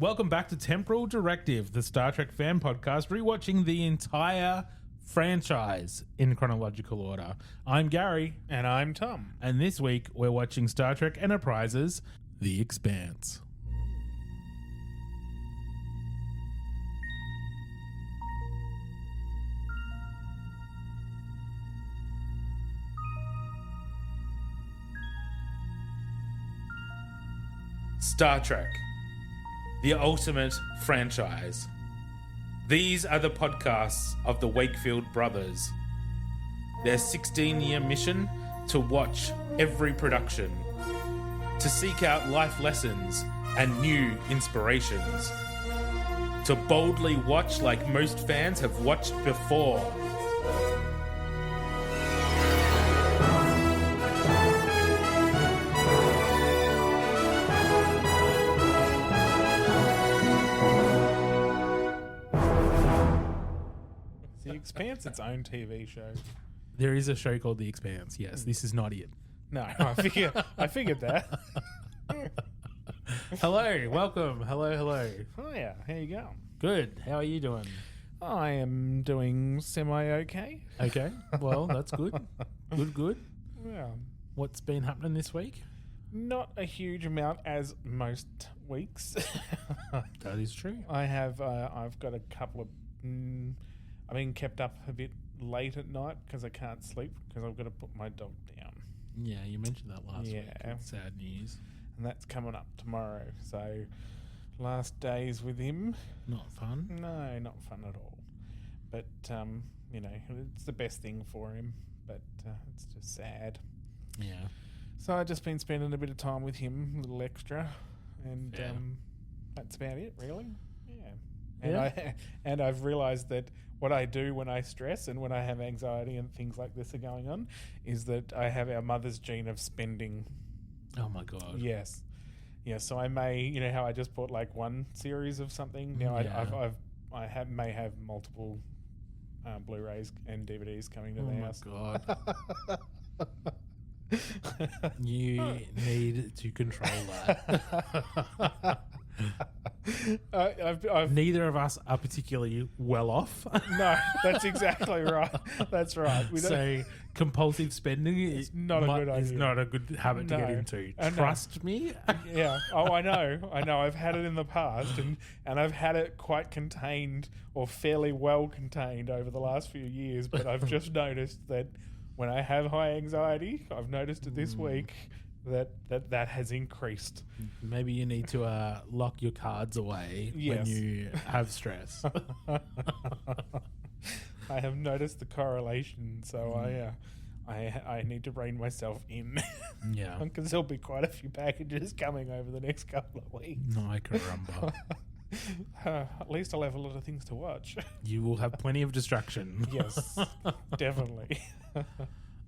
Welcome back to Temporal Directive, the Star Trek fan podcast, rewatching the entire franchise in chronological order. I'm Gary. And I'm Tom. And this week, we're watching Star Trek Enterprise's The Expanse. Star Trek, the ultimate franchise. These are the podcasts of the Wakefield brothers. Their 16-year mission to watch every production, to seek out life lessons and new inspirations, to boldly watch like most fans have watched before. The Expanse, its own TV show. There is a show called The Expanse. Yes, this is not it. No, I figured that. Hello, welcome. Hello. Oh yeah, how you going? Good. How are you doing? I am doing semi-okay. Okay. Well, that's good. Good. Yeah, What's been happening this week? not a huge amount as most weeks. That is true. I've got a couple of. I've been kept up a bit late at night because I can't sleep because I've got to put my dog down. Yeah, you mentioned that last week. Yeah. It's sad news. And that's coming up tomorrow. So, last days with him. Not fun. No, not fun at all. But, it's the best thing for him. But it's just sad. Yeah. So, I've just been spending a bit of time with him, a little extra. And Yeah. that's about it, really. Yeah. Yeah. And I've realised that what I do when I stress and when I have anxiety and things like this are going on is that I have our mother's gene of spending. Oh my God. Yes. Yeah, so I may, how I just bought like one series of something. Now Yeah. I may have multiple Blu-rays and DVDs coming to Oh the my house. God. You need to control that. Neither of us are particularly well off. No, that's exactly right. That's right. So compulsive spending is not a good is idea. not a good habit to get No. into. I know. Trust me. Yeah. Oh, I know. I've had it in the past, and I've had it quite contained or fairly well contained over the last few years. But I've just noticed that when I have high anxiety, I've noticed it this week that has increased. Maybe you need to lock your cards away when Yes. you have stress. I have noticed the correlation, so I need to rein myself in. Yeah. Because there'll be quite a few packages coming over the next couple of weeks. No, I can remember. At least I'll have a lot of things to watch. You will have plenty of distraction. Yes, definitely.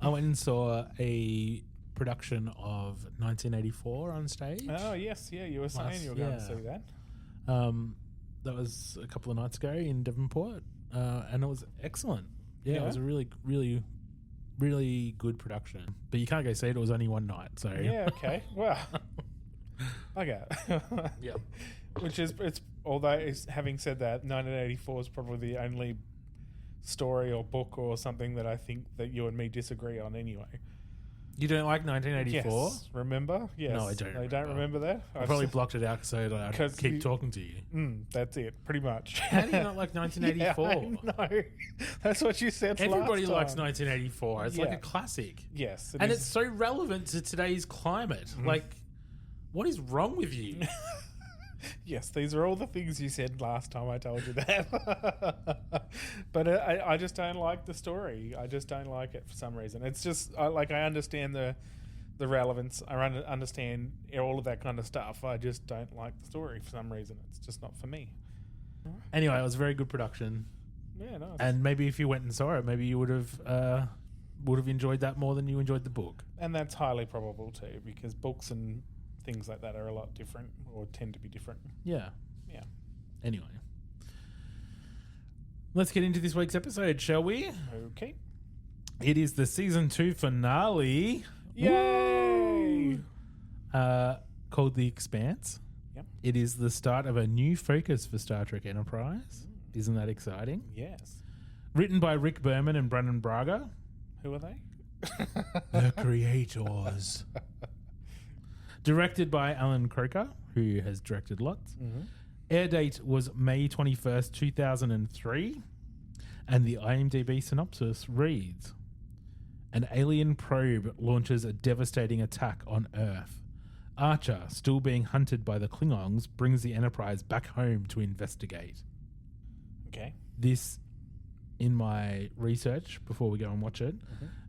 I went and saw a production of 1984 on stage. Oh, yes. Yeah, you were saying you were going to see that. That was a couple of nights ago in Devonport, and it was excellent. Yeah, it Yeah? was a really, really, really good production. But you can't go see it. It was only one night. So Yeah, okay. Well, okay. yeah. Having said that, 1984 is probably the only story or book or something that I think that you and me disagree on anyway. You don't like 1984? Yes. Remember? Yes. No, I don't They don't remember that? I probably blocked it out so that I 'Cause keep you- talking to you. That's it, pretty much. How do you not like 1984? Yeah, I know. That's what you said Everybody last likes time. 1984. It's like Yeah. a classic. Yes. And it's so relevant to today's climate. Like, what is wrong with you? Yes, these are all the things you said last time I told you that. But I just don't like the story. I just don't like it for some reason. It's just, I understand the relevance. I understand all of that kind of stuff. I just don't like the story for some reason. It's just not for me. Anyway, it was a very good production. Yeah, nice. And maybe if you went and saw it, maybe you would have enjoyed that more than you enjoyed the book. And that's highly probable too, because books and things like that are a lot different or tend to be different. Yeah. Yeah. Anyway. Let's get into this week's episode, shall we? Okay. It is the season 2 finale. Yay! Called The Expanse. Yep. It is the start of a new focus for Star Trek Enterprise. Isn't that exciting? Yes. Written by Rick Berman and Brandon Braga. Who are they? The creators. Directed by Alan Croker, who has directed lots. Air date was May 21st, 2003. And the IMDb synopsis reads, an alien probe launches a devastating attack on Earth. Archer, still being hunted by the Klingons, brings the Enterprise back home to investigate. Okay. This, in my research before we go and watch it,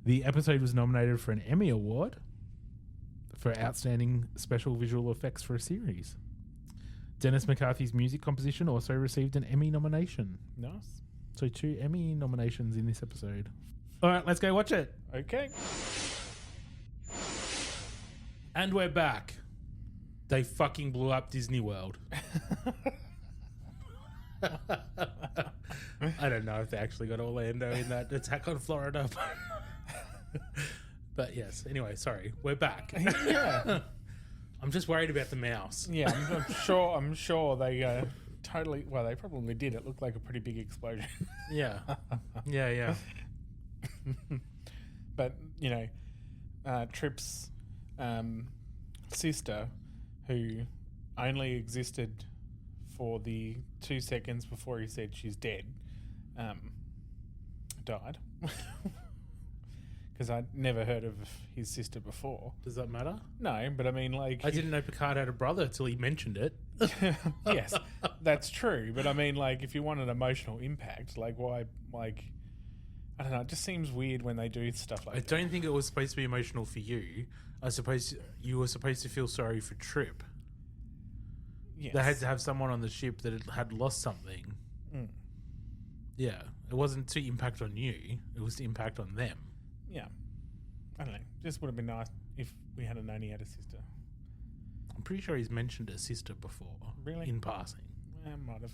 the episode was nominated for an Emmy Award for Outstanding Special Visual Effects for a Series. Dennis McCarthy's music composition also received an Emmy nomination. Nice. So 2 Emmy nominations in this episode. All right, let's go watch it. Okay. And we're back. They fucking blew up Disney World. I don't know if they actually got Orlando in that attack on Florida. But yes, anyway, sorry. We're back. Yeah. I'm just worried about the mouse. Yeah, I'm sure they totally... Well, they probably did. It looked like a pretty big explosion. Yeah. Yeah. But, you know, Trip's sister, who only existed for the 2 seconds before he said she's dead, died. Because I'd never heard of his sister before. Does that matter? No, but I mean, like... I didn't know Picard had a brother till he mentioned it. Yes, that's true. But I mean, like, if you want an emotional impact, like, why, like... I don't know, it just seems weird when they do stuff like that. I don't think it was supposed to be emotional for you. I suppose you were supposed to feel sorry for Trip. Yes. They had to have someone on the ship that had lost something. Mm. Yeah, it wasn't to impact on you. It was to impact on them. Yeah. I don't know. Just would have been nice if we had known he had a sister. I'm pretty sure he's mentioned a sister before. Really? In passing. I might have.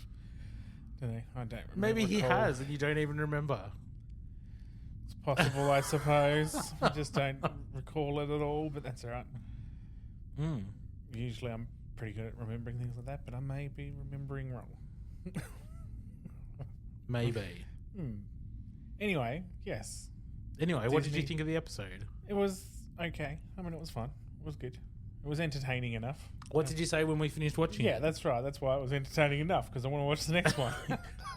Don't know. I don't remember. Maybe he has and you don't even remember. It's possible, I suppose. I just don't recall it at all, but that's all right. Mm. Usually I'm pretty good at remembering things like that, but I may be remembering wrong. Maybe. Anyway, yes. Anyway, what did you think of the episode? It was okay. I mean, it was fun. It was good. It was entertaining enough. What did you say when we finished watching it? Yeah, that's right. That's why it was entertaining enough, because I want to watch the next one.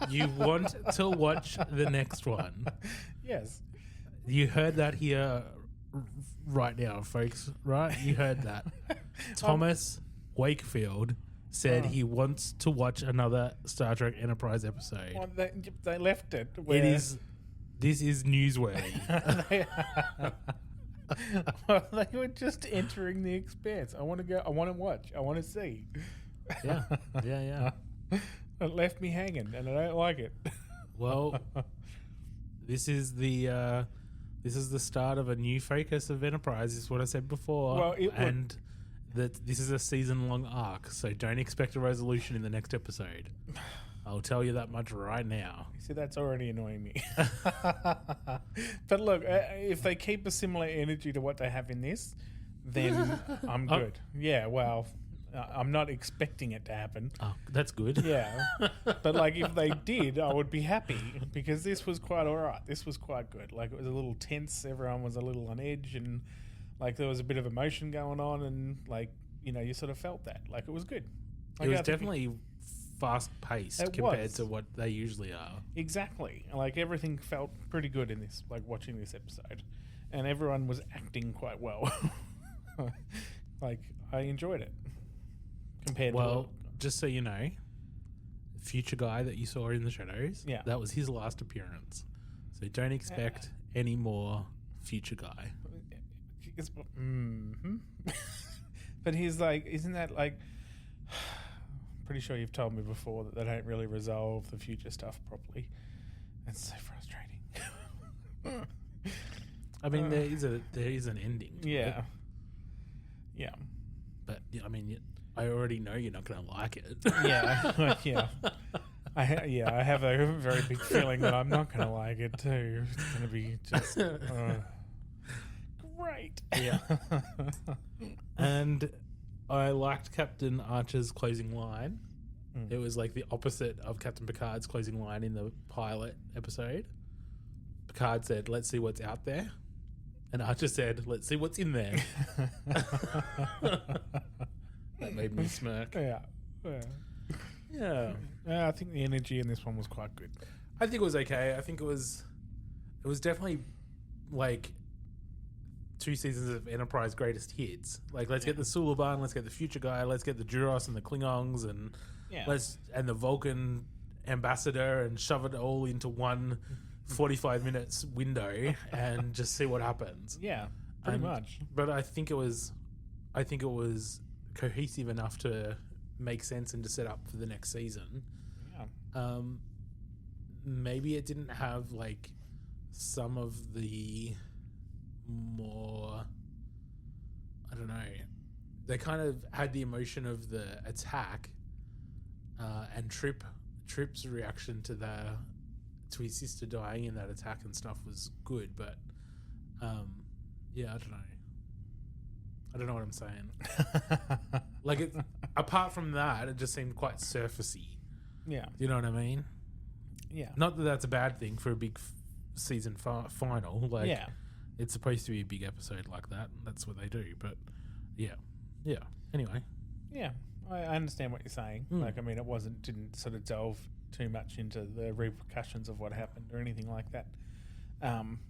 You want to watch the next one. Yes. You heard that here right now, folks, right? You heard that. Thomas Wakefield said he wants to watch another Star Trek Enterprise episode. Well, they left it. Where This is newsworthy. Well, they were just entering the Expanse. I want to go. I want to watch. I want to see. Yeah. It left me hanging, and I don't like it. Well, this is the start of a new focus of Enterprise. Is what I said before. Well, that this is a season-long arc, so don't expect a resolution in the next episode. I'll tell you that much right now. See, that's already annoying me. But look, if they keep a similar energy to what they have in this, then I'm good. Yeah, well, I'm not expecting it to happen. Oh, that's good. Yeah. But, like, if they did, I would be happy, because this was quite all right. This was quite good. Like, it was a little tense. Everyone was a little on edge, and, like, there was a bit of emotion going on, and, like, you know, you sort of felt that. Like, it was good. Like, It was definitely fast-paced compared to what they usually are. Exactly. Like, everything felt pretty good in this, like, watching this episode. And everyone was acting quite well. Like, I enjoyed it. Well, just so you know, future guy that you saw in the shadows, yeah, that was his last appearance. So don't expect any more future guy. But he's like, isn't that like... Pretty sure you've told me before that they don't really resolve the future stuff properly. That's so frustrating. I mean, there is an ending to it. Yeah. But, I mean... I already know you're not going to like it. Yeah, yeah. I have a very big feeling that I'm not going to like it too. It's going to be just great. Yeah. And I liked Captain Archer's closing line. It was like the opposite of Captain Picard's closing line in the pilot episode. Picard said, "Let's see what's out there," and Archer said, "Let's see what's in there." That made me smirk. Yeah. I think the energy in this one was quite good. I think it was okay. I think it was definitely like 2 seasons of Enterprise greatest hits. Like, let's get the Suliban, let's get the Future Guy, let's get the Duros and the Klingons, and and the Vulcan ambassador, and shove it all into one 45 minutes window and just see what happens. Yeah, pretty much. But I think it was cohesive enough to make sense and to set up for the next season. Yeah. Maybe it didn't have like some of the more, I don't know, they kind of had the emotion of the attack, and Trip's reaction to his sister dying in that attack and stuff was good, but yeah, I don't know what I'm saying. Like, apart from that, it just seemed quite surfacey. Yeah. You know what I mean? Yeah. Not that that's a bad thing for a big season final. Like, yeah. It's supposed to be a big episode like that. That's what they do. But yeah. Anyway. Yeah, I understand what you're saying. Like, I mean, didn't sort of delve too much into the repercussions of what happened or anything like that.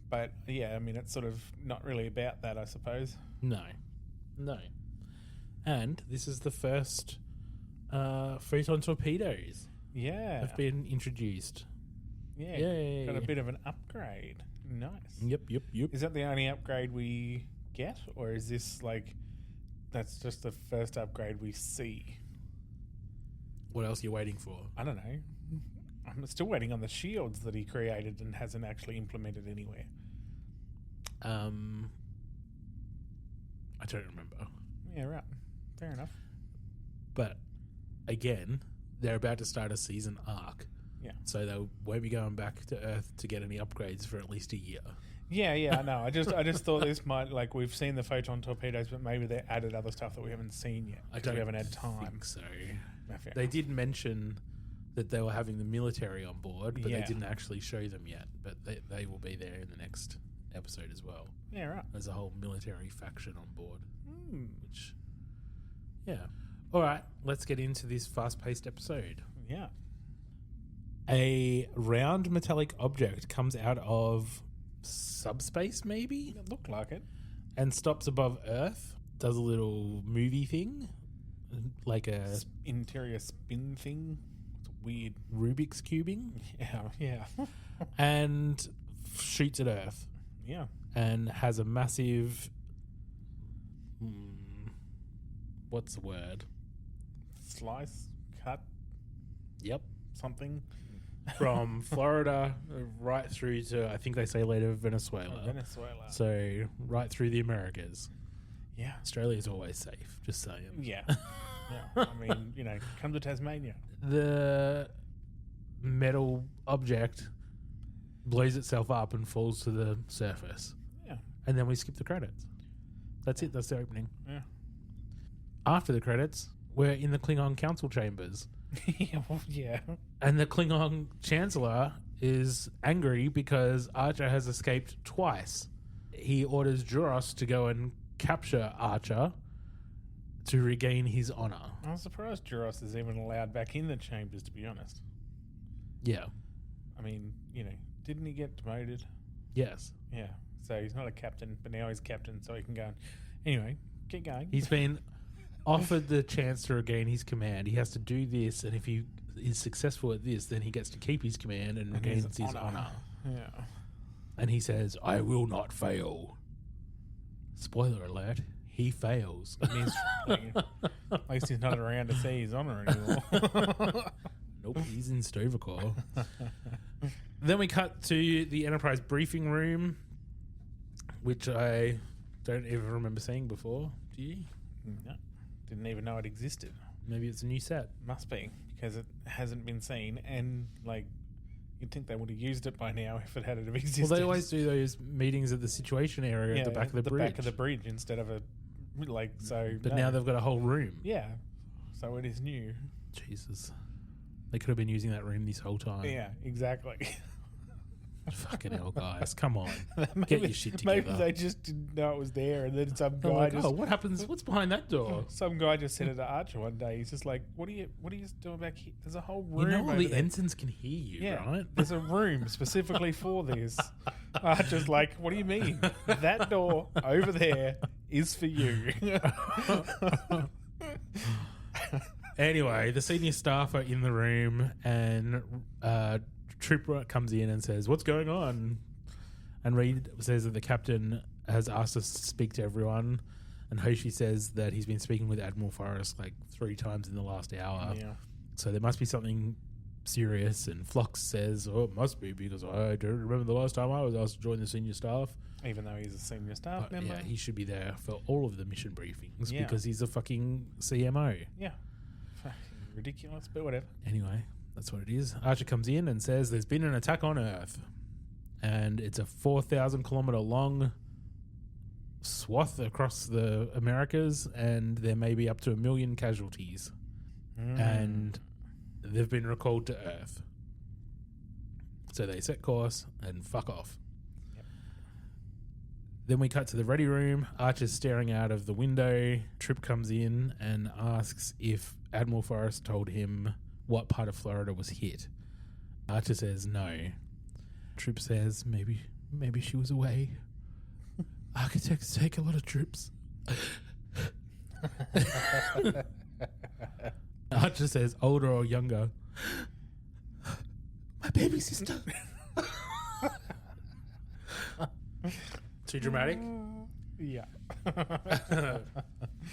But yeah, I mean, it's sort of not really about that, I suppose. No. And this is the first photon torpedoes. Yeah. Have been introduced. Yeah. Yay. Got a bit of an upgrade. Nice. Yep. Is that the only upgrade we get, or is this like that's just the first upgrade we see? What else are you waiting for? I don't know. I'm still waiting on the shields that he created and hasn't actually implemented anywhere. I don't remember. Yeah, right. Fair enough. But again, they're about to start a season arc. Yeah. So they won't be going back to Earth to get any upgrades for at least a year. Yeah, I know. I just thought this might, like, we've seen the photon torpedoes, but maybe they added other stuff that we haven't seen yet. I don't we haven't had time. think so. Okay. They did mention that they were having the military on board, but Yeah. they didn't actually show them yet. But they will be there in the next episode as well. Yeah, right. There's a whole military faction on board. Which, yeah. All right, let's get into this fast-paced episode. Yeah. A round metallic object comes out of subspace, maybe? It looked like it. And stops above Earth. Does a little movie thing. Like a Interior spin thing. It's weird. Rubik's cubing. Yeah. And shoots at Earth. Yeah. And has a massive... what's the word? Slice, cut, Yep. something. From Florida right through to, I think they say later, Venezuela. Venezuela. So right through the Americas. Yeah. Australia's always safe, just saying. Yeah. I mean, come to Tasmania. The metal object blows itself up and falls to the surface. Yeah. And then we skip the credits. That's it. That's the opening. Yeah. After the credits, we're in the Klingon council chambers. Yeah. And the Klingon chancellor is angry because Archer has escaped twice. He orders Duros to go and capture Archer to regain his honor. I'm surprised Duros is even allowed back in the chambers, to be honest. Yeah. I mean, didn't he get demoted? Yes. Yeah. So he's not a captain, but now he's captain, so he can go. Anyway, keep going. He's been offered the chance to regain his command. He has to do this, and if he is successful at this, then he gets to keep his command and regains his honor. Yeah. And he says, "I will not fail." Spoiler alert, he fails. It means, at least he's not around to see his honor anymore. Nope, he's in Stovercore. Then we cut to the Enterprise briefing room, which I don't ever remember seeing before. Do you? No. Didn't even know it existed. Maybe it's a new set. Must be, because it hasn't been seen, and you'd think they would have used it by now if it had existed. Well, they always do those meetings at the Situation area at the back of the bridge. Back of the bridge instead of a Like, so... But no. now they've got a whole room. Yeah. So it is new. Jesus. They could have been using that room this whole time. Yeah, exactly. Fucking hell, guys. Come on. maybe, Get your shit together. Maybe they just didn't know it was there, and then some guy Like, just... oh, what happens? What's behind that door? Some guy just said it to Archer one day. He's just like, what are you doing back here? There's a whole room. You know all over the there." ensigns can hear you, right? There's a room specifically for this. Archer's like, what do you mean? That door over there is for you. Anyway, the senior staff are in the room, and Trooper comes in and says, "What's going on?" And Reed says that the captain has asked us to speak to everyone, and Hoshi says that he's been speaking with Admiral Forrest like 3 times in the last hour. Yeah. So there must be something serious. And Phlox says, "Oh, it must be, because I don't remember the last time I was asked to join the senior staff." Even though he's a senior staff member. Yeah, he should be there for all of the mission briefings Yeah. because he's a fucking CMO. Yeah. Ridiculous, but whatever. Anyway, that's what it is. Archer comes in and says there's been an attack on Earth, and it's a 4,000 kilometer long swath across the Americas, and there may be up to 1 million casualties, and they've been recalled to Earth. So they set course and fuck off. Yep. Then we cut to the ready room. Archer's staring out of the window. Trip comes in and asks if Admiral Forrest told him what part of Florida was hit. Archer says no. Trip says maybe she was away. Architects take a lot of trips. Archer says older or younger. My baby sister. Too dramatic? Yeah.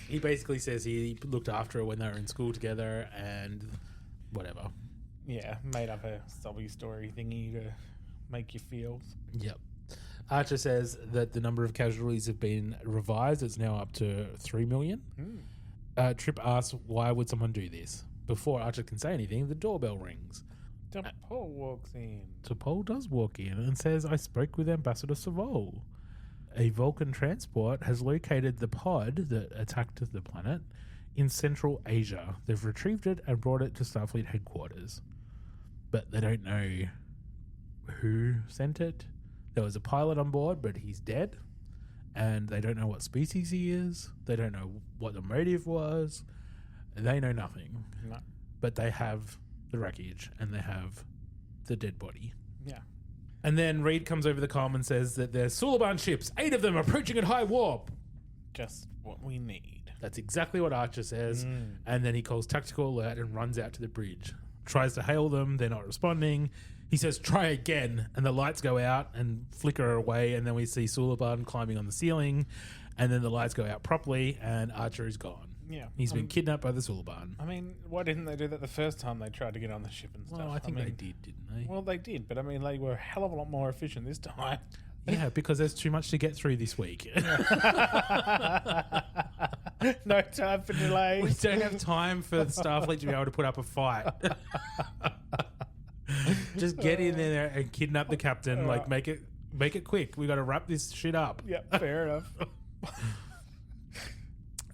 He basically says he looked after her when they were in school together and whatever. Yeah, made up a sobby story thingy to make you feel. Yep. Archer says that the number of casualties have been revised. It's now up to 3 million. Trip asks, why would someone do this? Before Archer can say anything, the doorbell rings. Paul walks in. So Paul does walk in and says, I spoke with Ambassador Savol. A Vulcan transport has located the pod that attacked the planet in Central Asia. They've retrieved it and brought it to Starfleet headquarters. But they don't know who sent it. There was a pilot on board, but he's dead. And they don't know what species he is. They don't know what the motive was. They know nothing. No. But they have the wreckage and they have the dead body. Yeah. And then Reed comes over the comm and says that there's Suliban ships, 8 of them approaching at high warp. Just what we need. That's exactly what Archer says. And then he calls tactical alert and runs out to the bridge. Tries to hail them. They're not responding. He says, try again. And the lights go out and flicker away. And then we see Suliban climbing on the ceiling. And then the lights go out properly and Archer is gone. Yeah. He's been kidnapped by the Suliban. I mean, why didn't they do that the first time they tried to get on the ship and stuff? Well, I think they did, didn't they? Well, they did, but I mean, they were a hell of a lot more efficient this time. Yeah, because there's too much to get through this week. No time for delays. We don't have time for Starfleet to be able to put up a fight. Just get in there and kidnap the captain. Like, make it quick. We got to wrap this shit up. Yep, fair enough.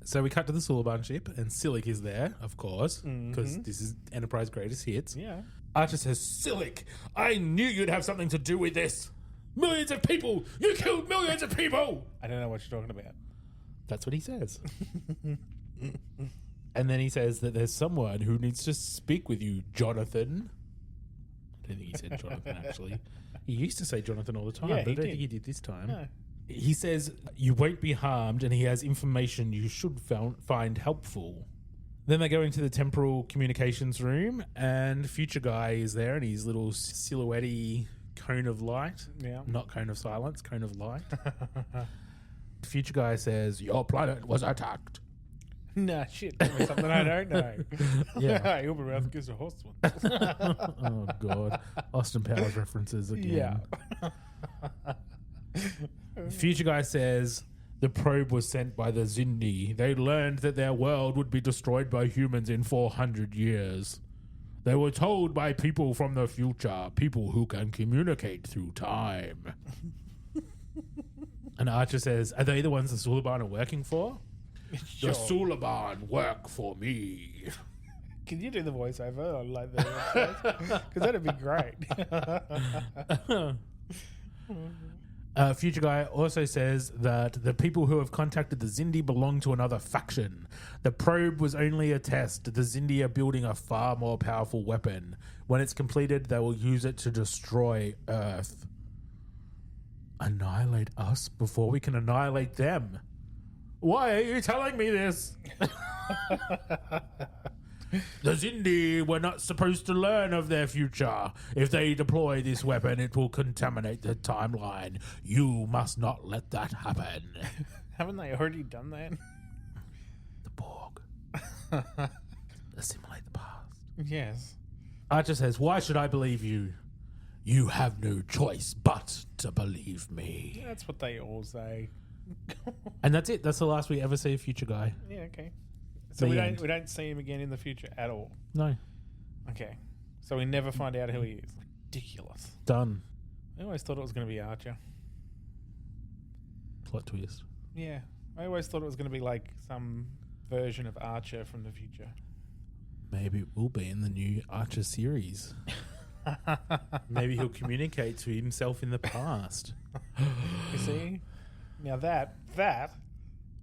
So we cut to the Suliban ship, and Silic is there, of course, because this is Enterprise Greatest Hits. Yeah. Archer says, Silic, I knew you'd have something to do with this. Millions of people! You killed millions of people! I don't know what you're talking about. That's what he says. And then he says that there's someone who needs to speak with you, Jonathan. I don't think he said Jonathan, actually. He used to say Jonathan all the time, but I don't think he did this time. No. He says you won't be harmed, and he has information you should find helpful. Then they go into the temporal communications room, and Future Guy is there in his little silhouette-y cone of light. Yeah. Not cone of silence, cone of light. Future Guy says, your planet was attacked. Nah, shit. Tell me something I don't know. Yeah. Uber gives a horse one. Oh, God. Austin Powers references again. Yeah. Future Guy says the probe was sent by the Zindi. They learned that their world would be destroyed by humans in 400 years. They were told by people from the future, people who can communicate through time. And Archer says, are they the ones the Suliban are working for? The Suliban work for me. Can you do the voiceover on like the because that'd be great. Future Guy also says that the people who have contacted the Xindi belong to another faction. The probe was only a test. The Xindi are building a far more powerful weapon. When it's completed, they will use it to destroy Earth. Annihilate us before we can annihilate them. Why are you telling me this? The Xindi were not supposed to learn of their future. If they deploy this weapon, it will contaminate the timeline. You must not let that happen. Haven't they already done that? The Borg. Assimilate the past. Yes. Archer says, why should I believe you? You have no choice but to believe me. That's what they all say. And that's it. That's the last we ever see of Future Guy. Yeah, okay. So The we end. don't see him again in the future at all. No. Okay. So we never find out who he is. Ridiculous. Done. I always thought it was going to be Archer. Plot twist. Yeah. I always thought it was going to be like some version of Archer from the future. Maybe it will be in the new Archer series. Maybe he'll communicate to himself in the past. You see? Now that,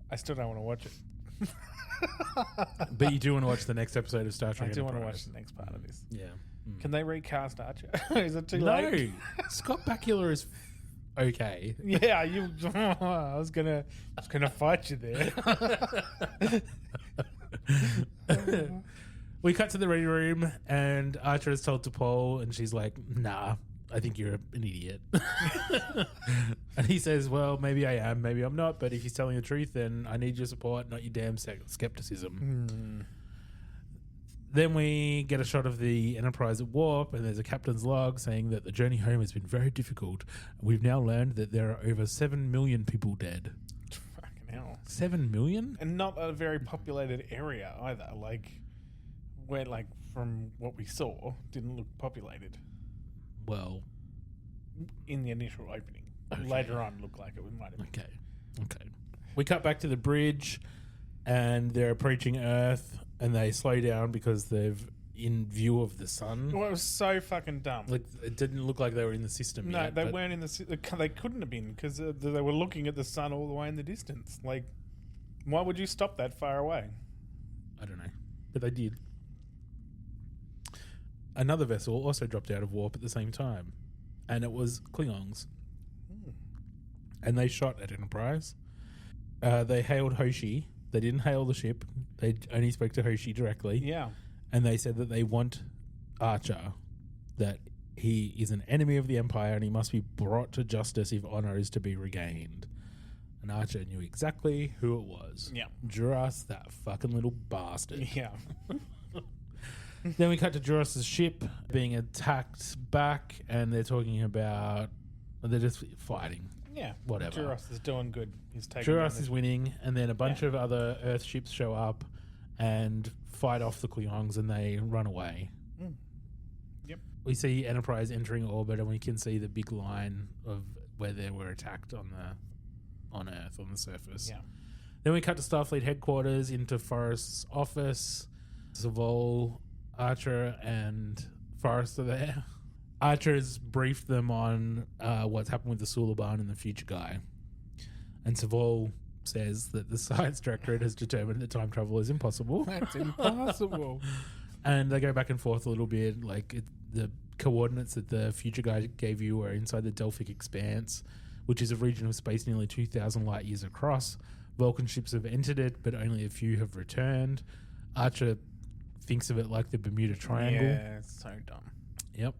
I still don't want to watch it. But you do want to watch the next episode of Star Trek. I do want to Enterprise. watch the next part of this. Yeah. Can they recast Archer? Is it too No. late? Scott Bakula is okay. Yeah, you. I was gonna fight you there. We cut to the ready room, and Archer is told to Paul, and she's like, "Nah, I think you're an idiot." And he says, "Well, maybe I am, maybe I'm not. But if he's telling the truth, then I need your support, not your damn skepticism." Then we get a shot of the Enterprise at warp, and there's a captain's log saying that the journey home has been very difficult. We've now learned that there are over 7 million people dead. Fucking hell. 7 million? And not a very populated area either. Like, where, like, from what we saw, didn't look populated Well, in the initial opening. Okay. Later on, looked like it might have been. okay. We cut back to the bridge, and they're approaching Earth, and they slow down because they're in view of the sun. Well, it was so fucking dumb. Like, it didn't look like they were in the system No, yet. they weren't in the. They couldn't have been because they were looking at the sun all the way in the distance. Like, why would you stop that far away? I don't know, but they did. Another vessel also dropped out of warp at the same time, and it was Klingons. And they shot at Enterprise. They hailed Hoshi. They didn't hail the ship. They only spoke to Hoshi directly. Yeah. And they said that they want Archer, that he is an enemy of the Empire and he must be brought to justice if honor is to be regained. And Archer knew exactly who it was. Yeah. Duras, that fucking little bastard. Yeah. Then we cut to Duras' ship being attacked back, and they're talking about... They're just fighting. Yeah. Whatever. Duras is doing good. He's taking. Duras is winning, and then a bunch of other Earth ships show up and fight off the Klingons, and they run away. Yep. We see Enterprise entering orbit, and we can see the big line of where they were attacked on Earth, on the surface. Yeah. Then we cut to Starfleet headquarters into Forrest's office. Savol, Archer, and Forrest are there. Archer's briefed them on what's happened with the Suliban and the Future Guy. And Savol says that the science directorate has determined that time travel is impossible. That's impossible. And they go back and forth a little bit. Like, the coordinates that the Future Guy gave you are inside the Delphic Expanse, which is a region of space nearly 2,000 light years across. Vulcan ships have entered it, but only a few have returned. Archer thinks of it like the Bermuda Triangle. Yeah, it's so dumb. Yep.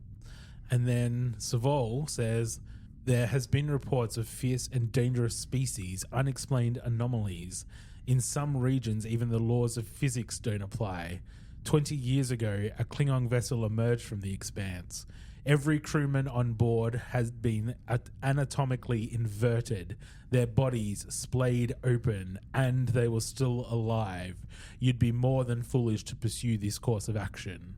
And then Savol says, there has been reports of fierce and dangerous species, unexplained anomalies. In some regions, even the laws of physics don't apply. 20 years ago, a Klingon vessel emerged from the Expanse. Every crewman on board has been anatomically inverted, their bodies splayed open, and they were still alive. You'd be more than foolish to pursue this course of action.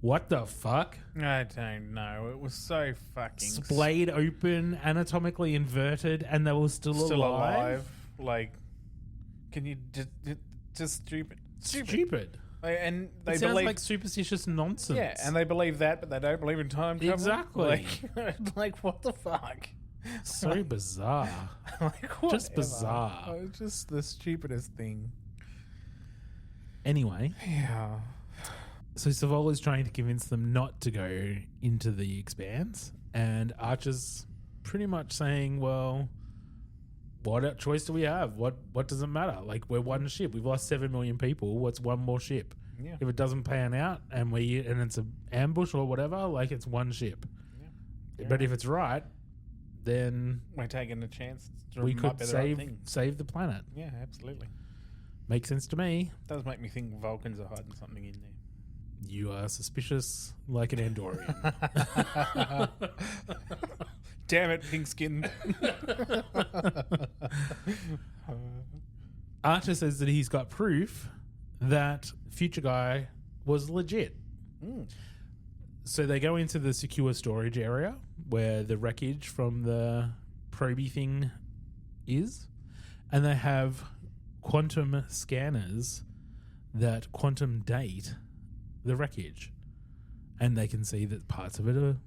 What the fuck? I don't know. It was so fucking Splayed open, anatomically inverted, and they were still alive? Like, Can you just stupid? Stupid. And they It sounds believe like superstitious nonsense. yeah, and they believe that, but they don't believe in time travel. Exactly. Like what the fuck? So bizarre. Like Just whatever. bizarre. It's just the stupidest thing. Anyway, Yeah. so Savola's trying to convince them not to go into the Expanse, and Archer's pretty much saying, well, what choice do we have? What does it matter? Like, we're one ship. We've lost 7 million people. What's one more ship? Yeah. If it doesn't pan out and it's an ambush or whatever, like, it's one ship. Yeah. But if it's right, then We're taking a chance. we Might could be the right thing. save the planet. Yeah, absolutely. Makes sense to me. Does make me think Vulcans are hiding something in there. You are suspicious like an Andorian. Damn it, pink skin. Archer says that he's got proof that Future Guy was legit. So they go into the secure storage area where the wreckage from the proby thing is, and they have quantum scanners that quantum date the wreckage, and they can see that parts of it are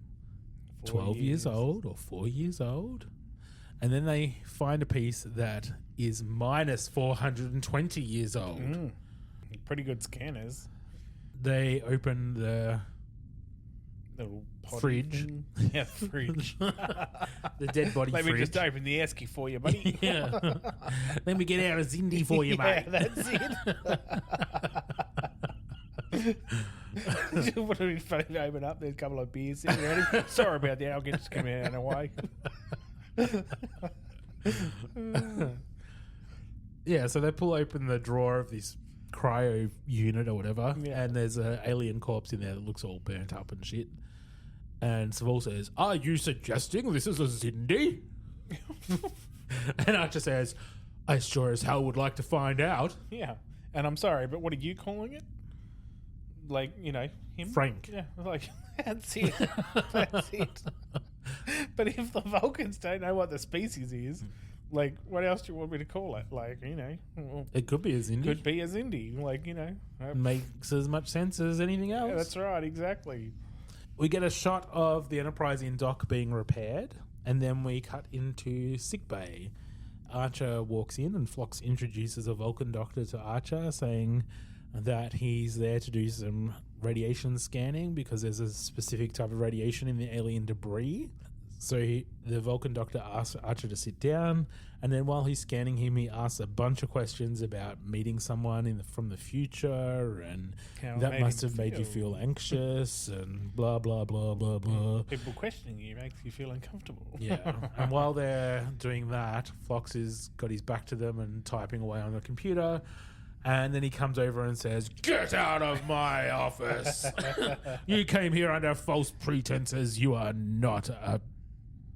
12 years old or 4 years old, and then they find a piece that is minus 420 years old. Pretty good scanners. They open the Little potty fridge. thing. Yeah, fridge. the dead body Let fridge. me just open the Esky for you, buddy. Yeah. Let me get out a Zindi for you, mate. Yeah, that's it. Would have been funny to open up. There's a couple of beers sitting around him. Sorry about that. I'll just come out and away. Yeah, so they pull open the drawer of this cryo unit or whatever, and there's an alien corpse in there that looks all burnt up and shit. And Savol says, "Are you suggesting this is a Zindi?" And Archer says, "I sure as hell would like to find out." Yeah. And I'm sorry, but what are you calling it? Like, you know, him? Frank. Yeah, like, that's it. That's it. But if the Vulcans don't know what the species is, like, what else do you want me to call it? Like, you know, well, It could be a Zindi. could be a Zindi. Like, you know. Makes as much sense as anything else. Yeah, that's right, exactly. We get a shot of the Enterprise in dock being repaired, and then we cut into sickbay. Archer walks in, and Phlox introduces a Vulcan doctor to Archer, saying that he's there to do some radiation scanning because there's a specific type of radiation in the alien debris. So the Vulcan doctor asks Archer to sit down, and then while he's scanning him, he asks a bunch of questions about meeting someone from the future, and How it that made must him have made you feel anxious, and blah, blah, blah, blah, blah. People questioning you makes you feel uncomfortable. Yeah. And while they're doing that, Fox has got his back to them and typing away on the computer. And then he comes over and says, "Get out of my office. You came here under false pretenses. You are not a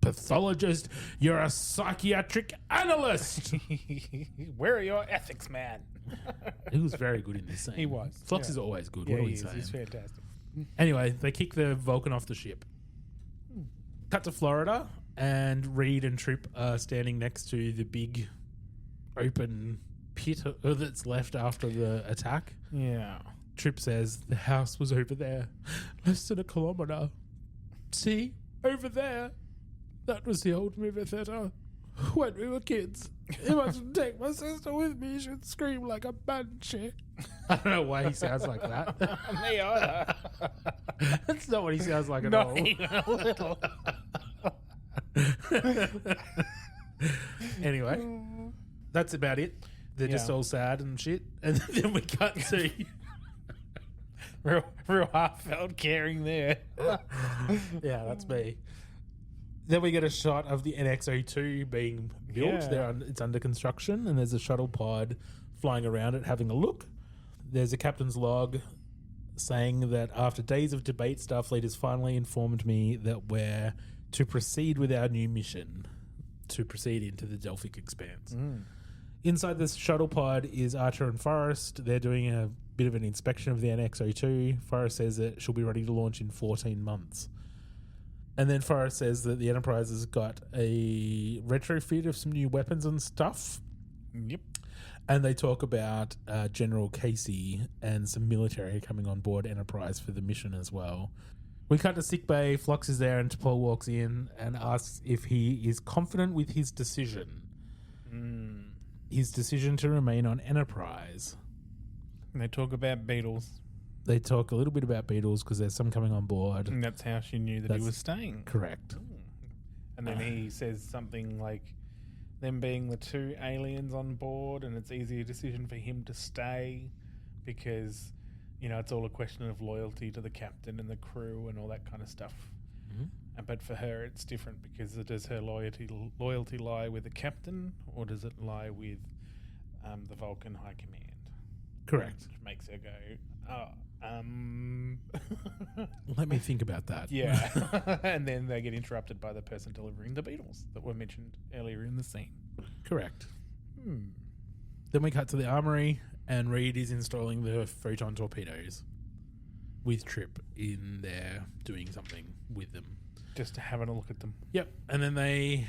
pathologist. You're a psychiatric analyst." Where are your ethics, man? He was very good in this scene. He was. Fox Yeah. is always good. Yeah, What are he we is. saying? He's fantastic. Anyway, they kick the Vulcan off the ship. Cut to Florida, and Reed and Trip are standing next to the big open pit that's left after the attack. Yeah. Trip says, "The house was over there, less than a kilometre. See? Over there. That was the old movie theatre when we were kids. If I should take my sister with me, she'd scream like a banshee." I don't know why he sounds like that. Me either. That's not what he sounds like at Not all. even a little. Anyway, that's about it. They're just Yeah. all sad and shit. And then we cut to... real heartfelt caring there. Yeah, that's me. Then we get a shot of the NX-02 being built. Yeah. It's under construction, and there's a shuttle pod flying around it having a look. There's a captain's log saying that after days of debate, Starfleet has finally informed me that we're to proceed with our new mission, to proceed into the Delphic Expanse. Inside this shuttle pod is Archer and Forrest. They're doing a bit of an inspection of the NX-02. Forrest says that she'll be ready to launch in 14 months. And then Forrest says that the Enterprise has got a retrofit of some new weapons and stuff. Yep. And they talk about General Casey and some military coming on board Enterprise for the mission as well. We cut to sickbay. Phlox is there, and T'Pol walks in and asks if he is confident with his decision. His decision to remain on Enterprise. And they talk about beetles. They talk a little bit about beetles because there's some coming on board. And that's how she knew that he was staying. Correct. And then he says something like them being the two aliens on board, and it's easier decision for him to stay because, you know, it's all a question of loyalty to the captain and the crew and all that kind of stuff. But for her, it's different because does her loyalty lie with the captain, or does it lie with the Vulcan High Command? Correct. Which makes her go, Let me think about that. Yeah. And then they get interrupted by the person delivering the beetles that were mentioned earlier in the scene. Correct. Then we cut to the armory, and Reed is installing the photon torpedoes with Trip in there doing something with them. Just having a look at them. Yep. And then they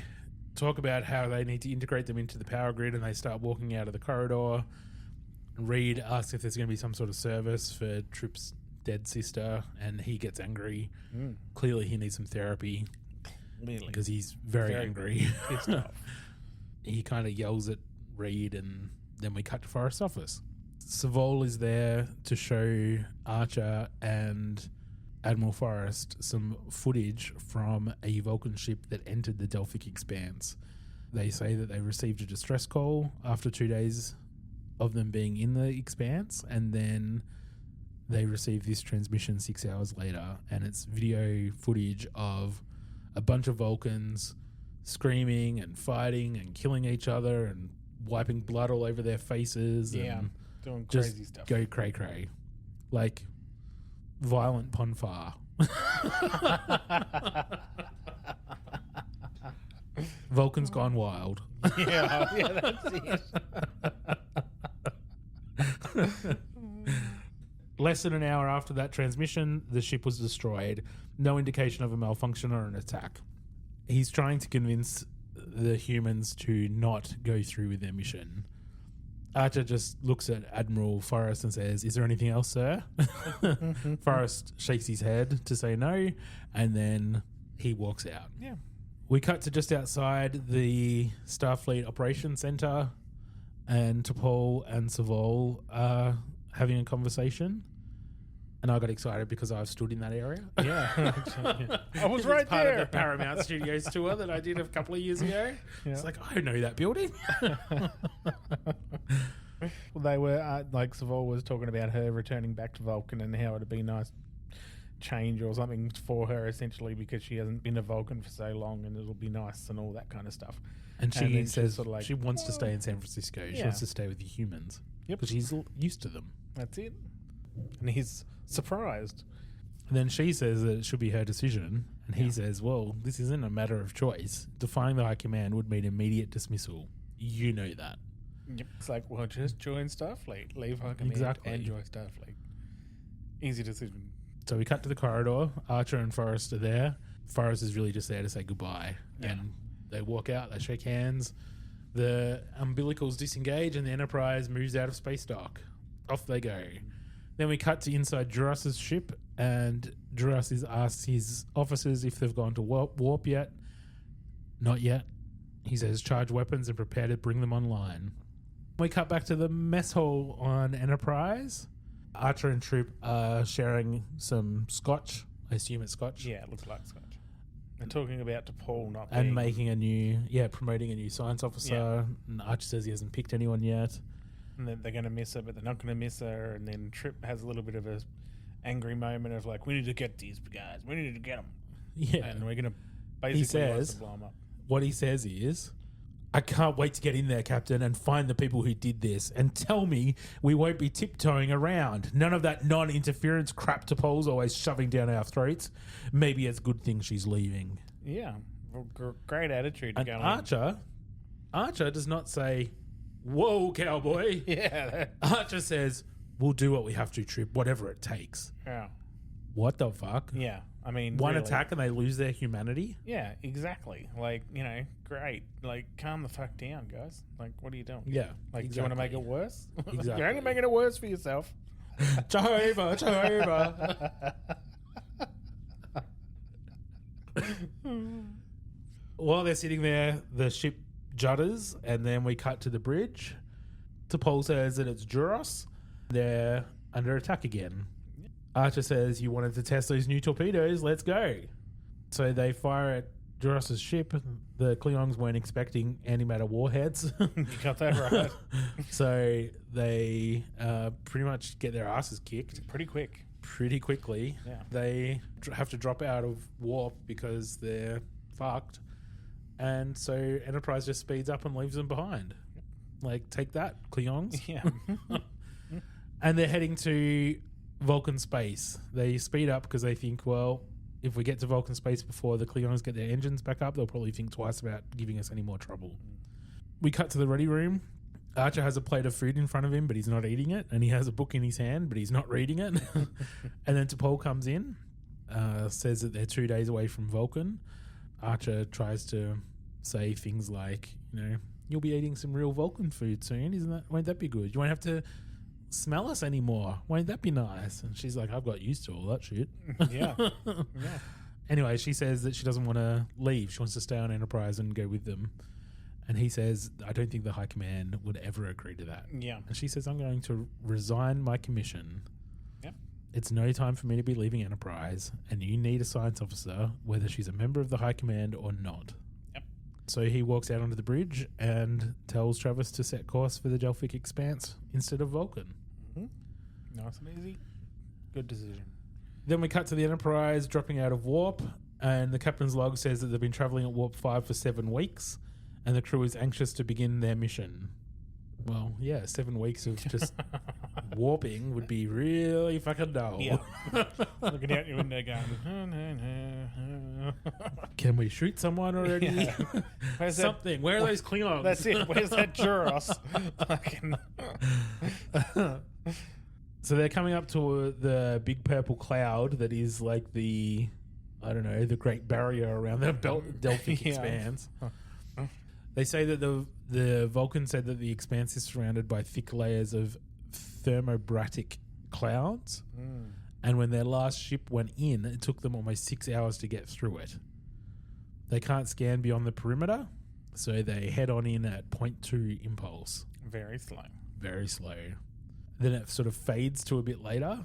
talk about how they need to integrate them into the power grid, and they start walking out of the corridor. Reed asks if there's going to be some sort of service for Trip's dead sister, and he gets angry. Clearly he needs some therapy because he's very angry. Pissed off. He kind of yells at Reed, and then we cut to Forrest's office. Savol is there to show Archer and Admiral Forrest some footage from a Vulcan ship that entered the Delphic Expanse. They say that they received a distress call after 2 days of them being in the Expanse, and then they received this transmission 6 hours later, and it's video footage of a bunch of Vulcans screaming and fighting and killing each other and wiping blood all over their faces. Yeah, and doing just crazy stuff. go cray-cray. Like violent ponfar. Vulcan's gone wild. Yeah, that's it. Less than an hour after that transmission, the ship was destroyed. No indication of a malfunction or an attack. He's trying to convince the humans to not go through with their mission. Archer just looks at Admiral Forrest and says, "Is there anything else, sir?" Forrest shakes his head to say no, and then he walks out. Yeah. We cut to just outside the Starfleet Operations Center, and T'Pol and Savol are having a conversation. And I got excited because I stood in that area. Yeah. I was right part there. of the Paramount Studios tour that I did a couple of years ago. Yeah. It's like, I know that building. Well, they were, like Savol was talking about her returning back to Vulcan and how it'd be nice change or something for her, essentially, because she hasn't been a Vulcan for so long, and it'll be nice and all that kind of stuff. And she then says sort of like, she wants to stay in San Francisco. She Yeah. wants to stay with the humans. Yep. Because she's used to them. That's it. And he's surprised. And then she says that it should be her decision. And he Yeah. says, well, this isn't a matter of choice. Defying the High Command would mean immediate dismissal. You know that. Yep. It's like, well, just join Starfleet. Leave High Command Exactly. and join Starfleet. Easy decision. So we cut to the corridor. Archer and Forrest are there. Forrest is really just there to say goodbye. Yeah. And they walk out, they shake hands. The umbilicals disengage and the Enterprise moves out of space dock. Off they go. Then we cut to inside Duras' ship, and Duras asks his officers if they've gone to warp yet. Not yet. He says charge weapons and prepare to bring them online. We cut back to the mess hall on Enterprise. Archer and Troop are sharing some scotch. I assume it's scotch. Yeah, it looks like Scotch. They're talking about DePaul not And being... making a new, promoting a new science officer. Yeah. And Archer says he hasn't picked anyone yet. And then they're going to miss her, but they're not going to miss her. And then Trip has a little bit of a angry moment of like, we need to get these guys. We need to get them. Yeah. And we're going to basically says- blow them up. What he says is, I can't wait to get in there, Captain, and find the people who did this and tell me we won't be tiptoeing around. None of that non-interference crap T'Pol's always shoving down our throats. Maybe it's a good thing she's leaving. Yeah. Great attitude to And go Archer does not say, whoa, cowboy. Yeah. Archer says, we'll do what we have to, Trip, whatever it takes. Yeah. what the fuck? Yeah, I mean, One really. attack and they lose their humanity? Yeah, exactly. Like, great. Like, calm the fuck down, guys. Like, what are you doing? Yeah. Like, exactly. do you want to make it worse? Exactly. You're only making it worse for yourself. Jehovah, Jehovah. While they're sitting there, the ship judders, and then we cut to the bridge. T'Pol says that it's Duros. They're under attack again. Archer says, you wanted to test those new torpedoes, let's go. So they fire at Duros' ship. The Klingons weren't expecting antimatter warheads. You got that right. So they pretty much get their asses kicked. Pretty quick. Pretty quickly. Yeah. They have to drop out of warp because they're fucked. And so Enterprise just speeds up and leaves them behind. Like, take that, Klingons. Yeah. And they're heading to Vulcan space. They speed up because they think, well, if we get to Vulcan space before the Klingons get their engines back up, they'll probably think twice about giving us any more trouble. We cut to the ready room. Archer has a plate of food in front of him, but he's not eating it. And he has a book in his hand, but he's not reading it. And then T'Pol comes in, says that they're 2 days away from Vulcan. Archer tries to say things like, you'll be eating some real Vulcan food soon. Won't that be good? You won't have to smell us anymore. Won't that be nice? And she's like, I've got used to all that shit. Yeah. Yeah. Anyway, she says that she doesn't want to leave. She wants to stay on Enterprise and go with them. And he says, I don't think the High Command would ever agree to that. Yeah. And she says, I'm going to resign my commission. Yep. It's no time for me to be leaving Enterprise, and you need a science officer, whether she's a member of the High Command or not. Yep. So he walks out onto the bridge and tells Travis to set course for the Delphic Expanse instead of Vulcan. Mm-hmm. Nice and easy. Good decision. Then we cut to the Enterprise dropping out of warp, and the captain's log says that they've been traveling at warp 5 for 7 weeks, and the crew is anxious to begin their mission. Well, yeah, 7 weeks of just warping would be really fucking dull. Yeah. Looking out your window going, Can we shoot someone already? Yeah. Where's Something. Where are those Klingons? That's it. Where's that Duros? Fucking. So they're coming up to the big purple cloud that is like the Great Barrier around the Delphic Yeah. Expanse. They say that the Vulcan said that the Expanse is surrounded by thick layers of thermobratic clouds. Mm. And when their last ship went in, it took them almost 6 hours to get through it. They can't scan beyond the perimeter, so they head on in at 0.2 impulse. Very slow. Very slow. Then it sort of fades to a bit later.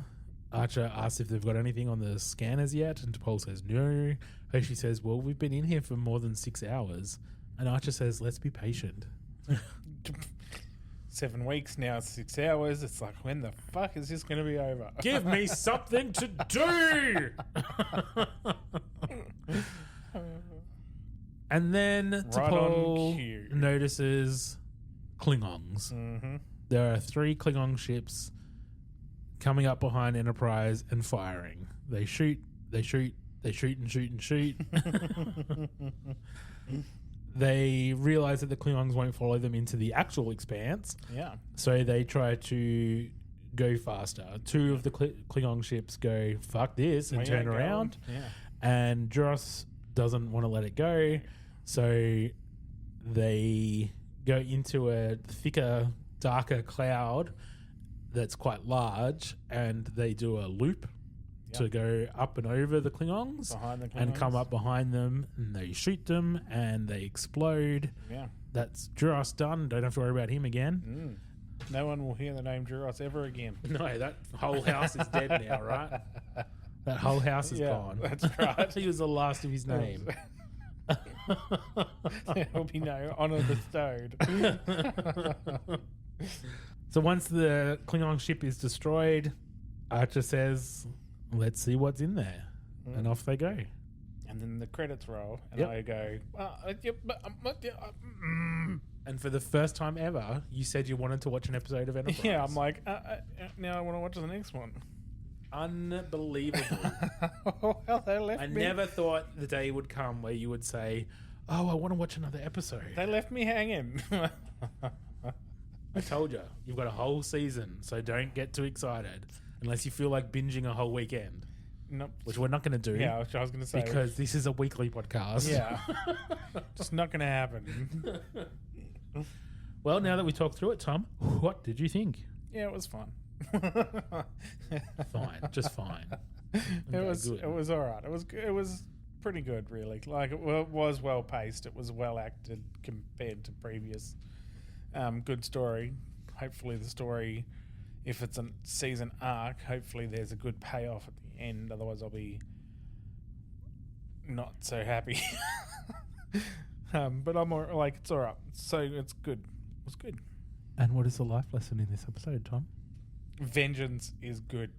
Archer asks if they've got anything on the scanners yet, and T'Pol says no. Hoshi says, well, we've been in here for more than 6 hours. And Archer says, let's be patient. 7 weeks now, 6 hours. It's like, when the fuck is this going to be over? Give me something to do! And then Right on T'Pol cue. notices Klingons. Mm-hmm. There are 3 Klingon ships coming up behind Enterprise and firing. They shoot, and shoot. They realize that the Klingons won't follow them into the actual Expanse, Yeah. so they try to go faster. 2 of the Klingon ships go, fuck this, and Well, turn yeah, go around. on. Yeah. And Duros doesn't want to let it go, so they go into a thicker, darker cloud that's quite large, and they do a loop to go up and over the Klingons, Behind the and come Klingons. up behind them, and they shoot them, and they explode. Yeah. That's Duros done. Don't have to worry about him again. Mm. No one will hear the name Duros ever again. No, that whole house is dead now, right? That whole house is Yeah, gone. that's right. He was the last of his name. There will be no honour bestowed. So once the Klingon ship is destroyed, Archer says, let's see what's in there. And off they go. And then the credits roll, and Yep. I go, And for the first time ever, you said you wanted to watch an episode of Enterprise. yeah, I'm like, now I want to watch the next one. Unbelievable. Well, they left I me. never thought the day would come where you would say, oh, I want to watch another episode. They left me hanging. I told you, you've got a whole season, so don't get too excited unless you feel like binging a whole weekend. Nope. which we're not going to do. Yeah, which I was going to say. Because this is a weekly podcast. Yeah. Just not going to happen. Well, now that we talked through it, Tom, what did you think? Yeah, it was fun. Fine, just fine. It was all right. It was pretty good, really. Like it was well paced. It was well acted compared to previous. Good story. Hopefully the story, if it's a season arc, hopefully there's a good payoff at the end. Otherwise I'll be not so happy. But I'm more like, it's all right. So it's good. It was good. And what is the life lesson in this episode, Tom? Vengeance is good.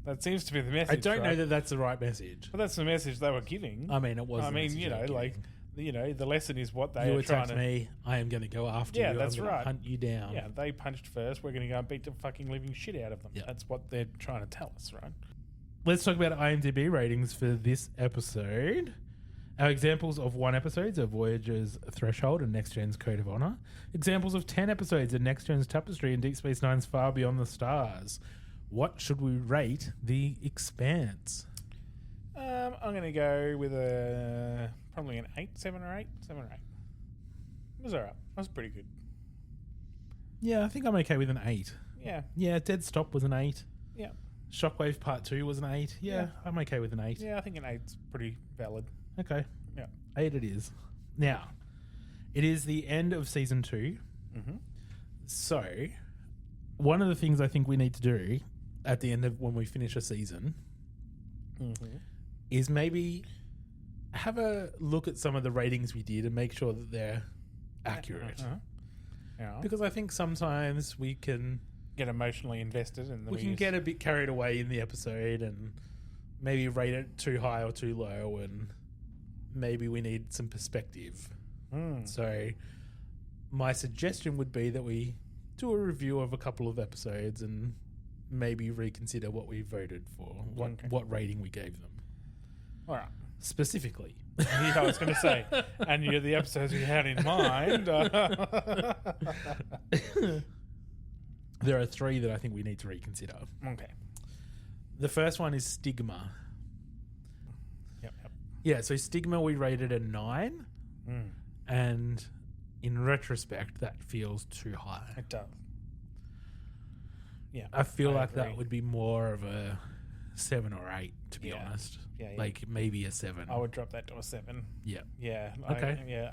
That seems to be the message. I don't know right? that that's the right message. But that's the message they were giving. I mean, it was. I mean, you know, like, you know, the lesson is what they you are trying attacked to. me. I am going to go after you. Yeah, that's I'm gonna right. Hunt you down. Yeah, they punched first. We're going to go and beat the fucking living shit out of them. Yeah. That's what they're trying to tell us, right? Let's talk about IMDb ratings for this episode. Our examples of 1 episodes are Voyager's Threshold and Next Gen's Code of Honor. Examples of 10 episodes are Next Gen's Tapestry and Deep Space Nine's Far Beyond the Stars. What should we rate The Expanse? I'm going to go with probably an 8, 7 or 8. 7 or 8. It was all right. It was pretty good. Yeah, I think I'm okay with an 8. Yeah. Yeah, Dead Stop was an 8. Yeah. Shockwave Part 2 was an 8. Yeah, I'm okay with an 8. Yeah, I think an 8's pretty valid. Okay. Yeah. 8 it is. Now, it is the end of season 2. Mm-hmm. So, one of the things I think we need to do at the end of when we finish a season is maybe have a look at some of the ratings we did and make sure that they're accurate. Yeah. Because I think sometimes we can Get emotionally invested in the we can get a bit carried away in the episode and maybe rate it too high or too low, and maybe we need some perspective. So my suggestion would be that we do a review of a couple of episodes and maybe reconsider what we voted for, what rating we gave them. All right. Specifically. Yeah, I was going to say, and you're the episodes you had in mind. There are 3 that I think we need to reconsider. Okay. The first one is Stigma. Yep. Yeah, so Stigma we rated a 9, and in retrospect, that feels too high. It does. Yeah. I feel like agree. that would be more of a 7 or 8, to be honest. Yeah. Like maybe a 7. I would drop that to a 7. Yeah. Yeah. Okay.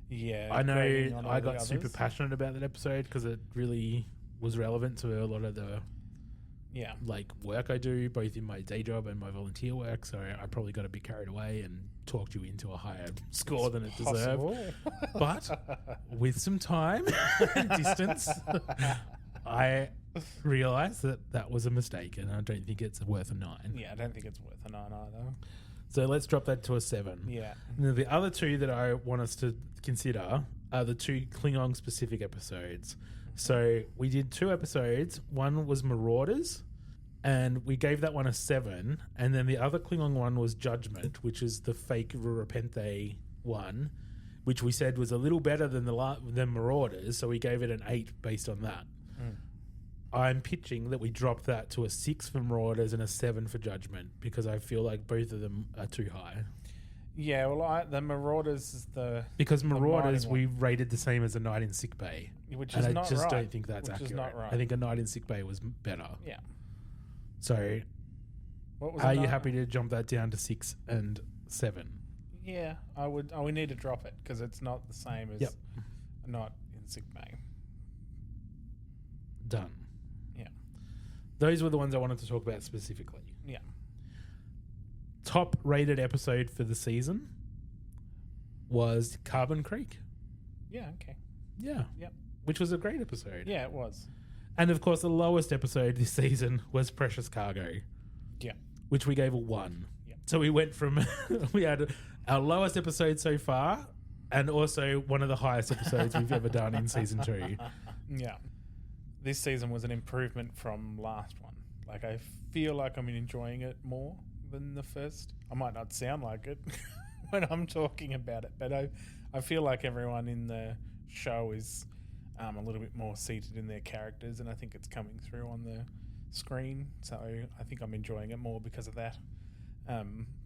Yeah. I know I all got the super others. passionate about that episode because it really was relevant to a lot of the like work I do, both in my day job and my volunteer work. So I probably got a bit carried away and talked you into a higher score than it deserved. But with some time and distance, I realised that was a mistake, and I don't think it's worth a 9. Yeah, I don't think it's worth a 9 either. So let's drop that to a 7. Yeah. Now, the other 2 that I want us to consider are the 2 Klingon specific episodes. So we did 2 episodes. One was Marauders, and we gave that one a 7. And then the other Klingon one was Judgment, which is the fake Rurapente one, which we said was a little better than than Marauders. So we gave it an 8 based on that. I'm pitching that we drop that to a 6 for Marauders and a 7 for Judgment, because I feel like both of them are too high. Yeah, well, the Marauders is because Marauders mining we rated the same as A Night in Sick Bay, which is and not I just right. don't think that's Which accurate. is not right. I think A Night in Sick Bay was better. Yeah. So, What was are it you not? happy to jump that down to 6 and 7? Yeah, I would. We need to drop it because it's not the same as Yep. Not in Sick Bay. Done. Yeah. Those were the ones I wanted to talk about specifically. Yeah. Top rated episode for the season was Carbon Creek. Yeah. Okay. Yeah. Yep. Which was a great episode. Yeah, it was. And of course, the lowest episode this season was Precious Cargo. Yeah. Which we gave a 1. Yep. So we went from we had our lowest episode so far, and also one of the highest episodes we've ever done in season 2. Yeah. This season was an improvement from last one. Like, I feel like I'm enjoying it more than the first. I might not sound like it when I'm talking about it, but I feel like everyone in the show is a little bit more seated in their characters, and I think it's coming through on the screen, so I think I'm enjoying it more because of that.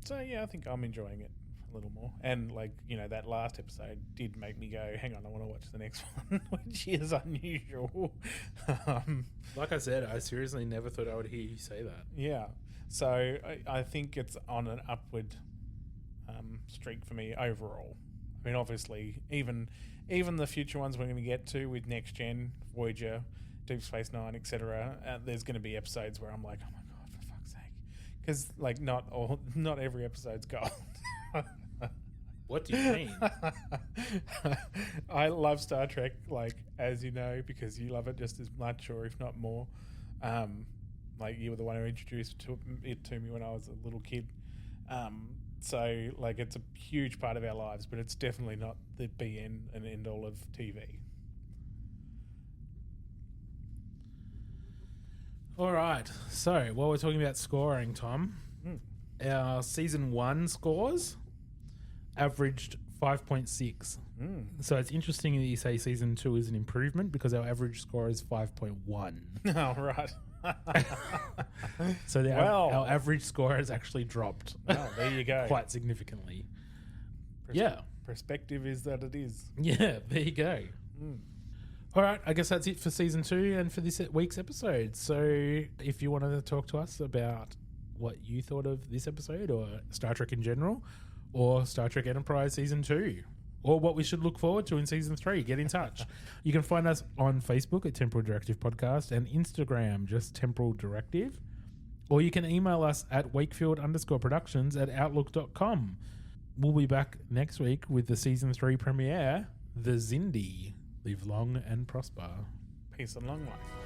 So yeah, I think I'm enjoying it a little more. And like, you know, that last episode did make me go, hang on, I want to watch the next one, which is unusual. Like I said, I seriously never thought I would hear you say that. Yeah. So I think it's on an upward streak for me overall. I mean, obviously, even the future ones we're going to get to with Next Gen, Voyager, Deep Space Nine, etc. There's going to be episodes where I'm like, oh my god, for fuck's sake, because like not every episode's gold. What do you mean? I love Star Trek, like, as you know, because you love it just as much, or if not more. Like, you were the one who introduced it to me when I was a little kid. So, like, it's a huge part of our lives, but it's definitely not the be-end and end-all of TV. All right. So, while we're talking about scoring, Tom, our season 1 scores averaged 5.6. So it's interesting that you say season 2 is an improvement, because our average score is 5.1. Oh, right. So our average score has actually dropped. Well, there you go. Quite significantly. Perspective is that it is. Yeah, there you go. All right, I guess that's it for season 2 and for this week's episode. So if you want to talk to us about what you thought of this episode, or Star Trek in general, or Star Trek Enterprise season 2, or what we should look forward to in season 3, get in touch. You can find us on Facebook at Temporal Directive Podcast, and Instagram, just Temporal Directive. Or you can email us at wakefield_productions@outlook.com. We'll be back next week with the season 3 premiere, The Zindi. Live long and prosper. Peace and long life.